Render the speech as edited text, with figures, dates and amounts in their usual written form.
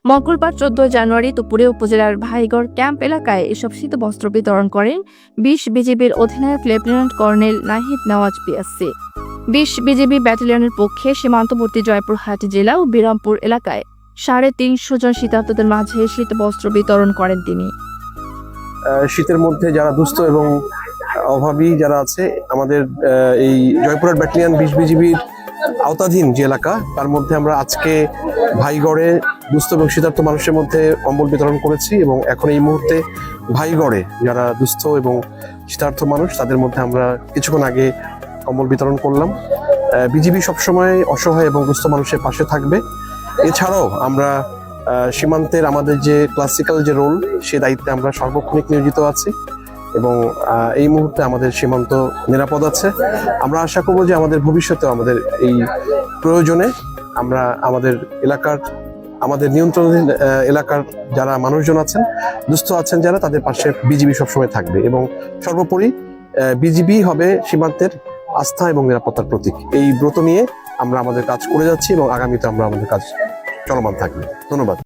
মঙ্গলবার 14 জানুয়ারি দুপুরে উপজেলার ভাইগড় ক্যাম্প এলাকায় এসব শীতবস্ত্র বিতরণ করেন 20 বিজিবির অধিনায়ক lieutenant colonel Nahid Nawaz PSC. 20 BGB ব্যাটালিয়নের পক্ষে সীমান্তবর্তী জয়পুরহাট জেলা ও বিরামপুর এলাকায় 350 জন শীতার্তদের মাঝে শীতবস্ত্র বিতরণ করেন তিনি। শীতের মধ্যে যারা দুস্থ এবং অভাবী যারা আছে, আমাদের এই জয়পুরহাট ব্যাটালিয়ন 20 বিজিবির আওতাধীন যে এলাকা, তার মধ্যে আমরা আজকে ভাইগড়ে দুস্থ এবং শীতার্ত মানুষের মধ্যে কম্বল বিতরণ করেছি এবং এখন এই মুহূর্তে ভাইগড়ে যারা দুস্থ এবং শীতার্ত মানুষ, তাদের মধ্যে আমরা কিছুক্ষণ আগে কম্বল বিতরণ করলাম। বিজিবি সবসময় অসহায় এবং দুস্থ মানুষের পাশে থাকবে। এছাড়াও আমরা সীমান্তের আমাদের যে ক্লাসিক্যাল যে রোল, সে দায়িত্বে আমরা সার্বক্ষণিক নিয়োজিত আছি এবং এই মুহূর্তে আমাদের সীমান্ত নিরাপদ আছে। আমরা আশা করব যে আমাদের ভবিষ্যতে আমাদের এই প্রয়োজনে আমরা আমাদের এলাকার, আমাদের নিয়ন্ত্রণাধীন এলাকার যারা মানুষজন আছেন, দুস্থ আছেন যারা, তাদের পাশে বিজিবি সবসময় থাকবে এবং সর্বোপরি বিজিবি হবে সীমান্তের আস্থা এবং নিরাপত্তার প্রতীক। এই ব্রত নিয়ে আমরা আমাদের কাজ করে যাচ্ছি এবং আগামীতে আমরা আমাদের কাজ চলমান থাকবে। ধন্যবাদ।